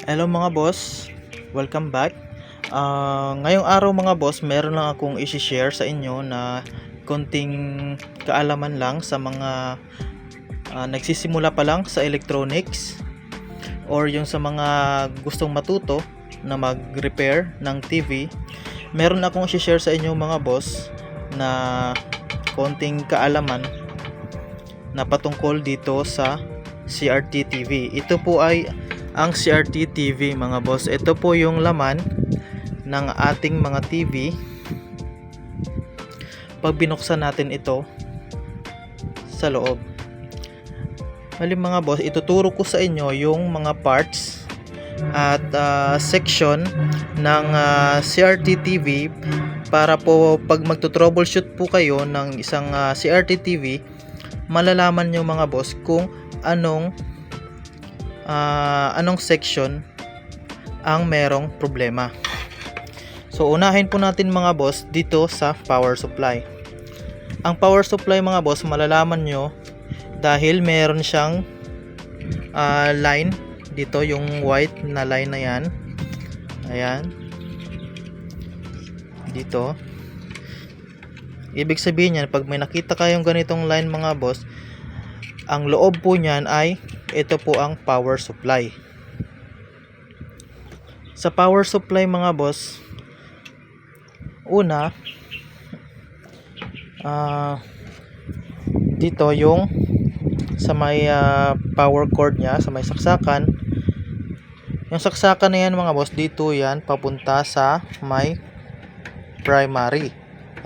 Hello mga boss, welcome back. Ngayong araw mga boss, meron lang akong i-share sa inyo na konting kaalaman lang sa mga nagsisimula pa lang sa electronics or yung sa mga gustong matuto na mag-repair ng TV. Meron akong i-share sa inyo mga boss na konting kaalaman na patungkol dito sa CRT TV. Ito po ay ang CRT TV mga boss. Ito po yung laman ng ating mga TV pag binuksan natin ito sa loob. Bali mga boss, ituturo ko sa inyo yung mga parts at section ng CRT TV para po pag magto-troubleshoot po kayo ng isang CRT TV, malalaman nyo mga boss kung anong section ang merong problema. So unahin po natin mga boss dito sa power supply. Ang power supply mga boss, malalaman nyo dahil meron siyang line dito, yung white na line na yan. Ayan dito. Ibig sabihin yan, pag may nakita kayong ganitong line mga boss, ang loob po niyan ay ito po ang power supply. Sa power supply mga boss, una dito yung sa may power cord nya, sa may saksakan. Yung saksakan na yan mga boss, dito yan papunta sa may primary.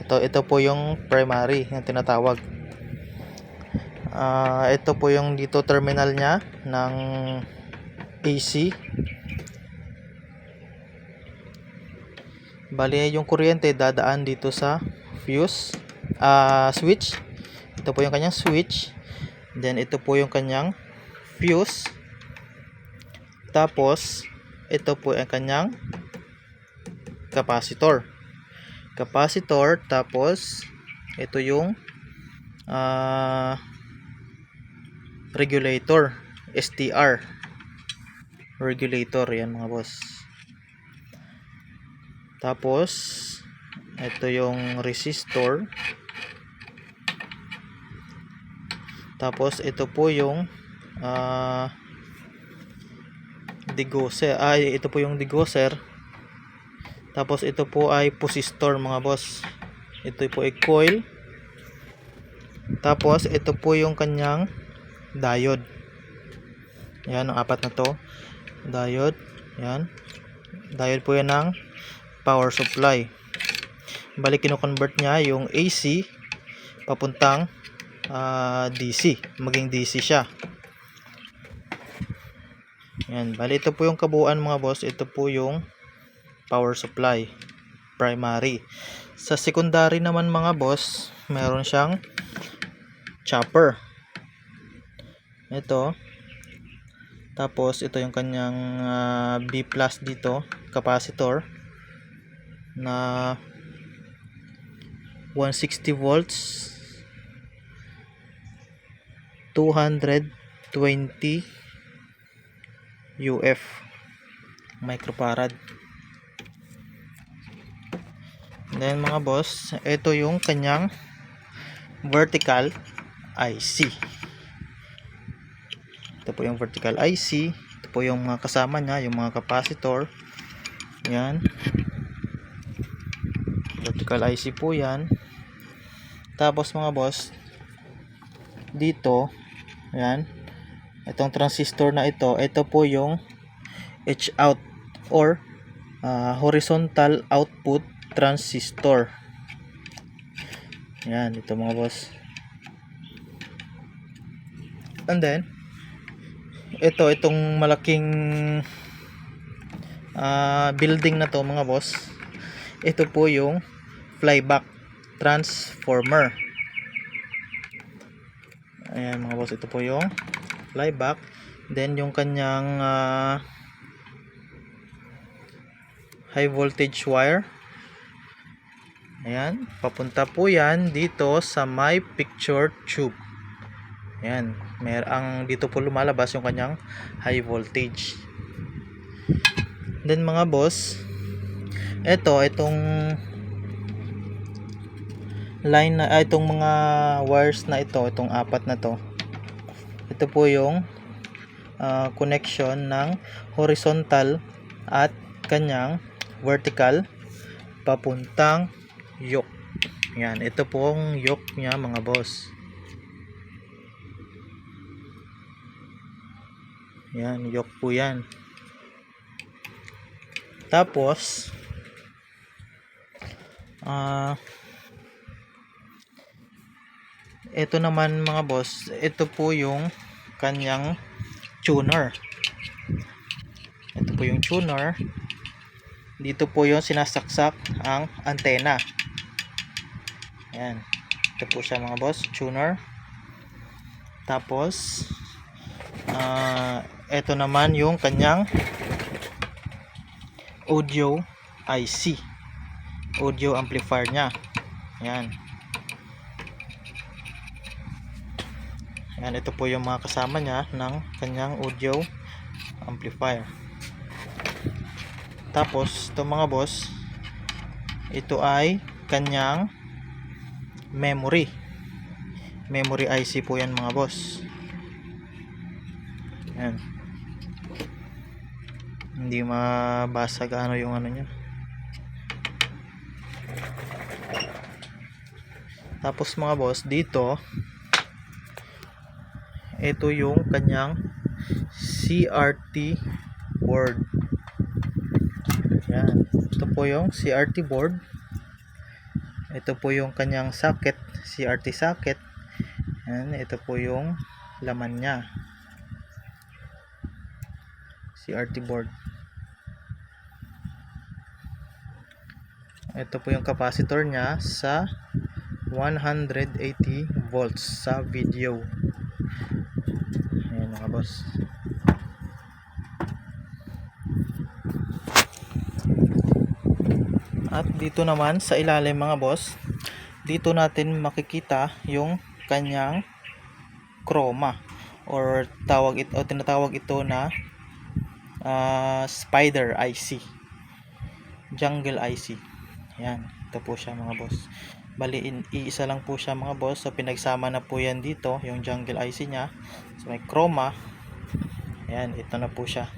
Ito po yung primary yung tinatawag. Ito po yung dito terminal nya ng AC. Bali yung kuryente dadaan dito sa fuse switch. Ito po yung kanyang switch. Then ito po yung kanyang fuse. Tapos ito po yung kanyang capacitor. Tapos ito yung regulator, STR regulator, yan mga boss. Tapos ito yung resistor. Tapos ito po yung degausseur. Ito po yung degausseur. Tapos ito po ay positor mga boss. Ito po ay coil. Tapos ito po yung kanyang diode. Yan, ang apat na to diode. Yan, diode po yan ng power supply. Balik kino-convert niya yung AC papuntang DC, maging DC siya. Yan, bali ito po yung kabuuan mga boss. Ito po yung power supply primary. Sa secondary naman mga boss, meron siyang chopper. Ito. Tapos ito yung kanyang B+ dito, capacitor na 160 volts, 220 UF microfarad. Then mga boss, ito yung kanyang vertical IC. Ito po yung vertical IC. Ito po yung mga kasama niya, yung mga capacitor. Yan, vertical IC po yan. Tapos mga boss, dito, yan, itong transistor na ito po yung H out or horizontal output transistor. Yan, ito mga boss. And then itong malaking building na to mga boss, ito po yung flyback transformer. Ayan mga boss, ito po yung flyback. Then yung kanyang high voltage wire, ayan, papunta po yan dito sa my picture tube. Ayan, dito po lumalabas yung kanyang high voltage. Then mga boss, itong line na itong mga wires na itong apat na to. Ito po yung connection ng horizontal at kanyang vertical papuntang yoke. Yan, ito pong yoke niya mga boss. Yan, yoke po yan. Tapos ito naman mga boss, ito po yung kanyang tuner. Ito po yung tuner. Dito po yung sinasaksak ang antena. Ayan. Ito po siya mga boss, tuner. Tapos ito naman yung kanyang audio IC, audio amplifier nya. Ayan. Ayan, ito po yung mga kasama nya ng kanyang audio amplifier. Tapos ito mga boss, ito ay kanyang memory IC po yan mga boss. Ayan. Hindi mabasag yung ano nya. Tapos mga boss, dito ito yung kanyang CRT board. Yan. Ito po yung CRT board. Ito po yung kanyang socket, CRT socket. Yan. Ito po yung laman nya, CRT board. Ito po yung capacitor nya sa 180 volts sa video. Ayan mga boss. At dito naman sa ilalim mga boss, dito natin makikita yung kanyang chroma, or tinatawag ito na spider IC, jungle IC. Yan, ito po siya mga boss. Bali, iisa lang po siya mga boss. So pinagsama na po yan dito, yung jungle IC nya. So may chroma. Ayan, ito na po siya.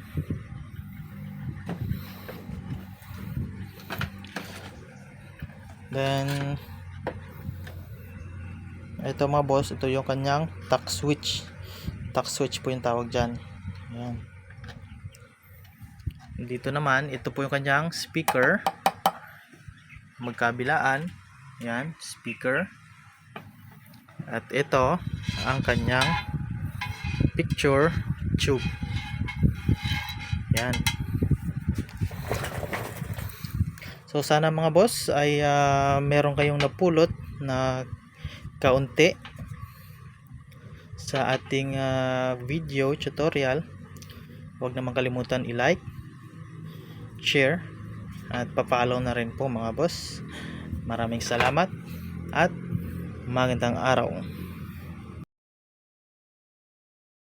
Then ito mga boss, ito yung kanyang tack switch. Tack switch po yung tawag dyan. Ayan. Dito naman, ito po yung kanyang speaker, magkabilaan. Yan, speaker. At ito ang kanyang picture tube. Yan. So sana mga boss ay meron kayong napulot na kaunti sa ating video tutorial. Huwag naman kalimutan i-like, share, at pa-follow na rin po mga boss. Maraming salamat at magandang araw.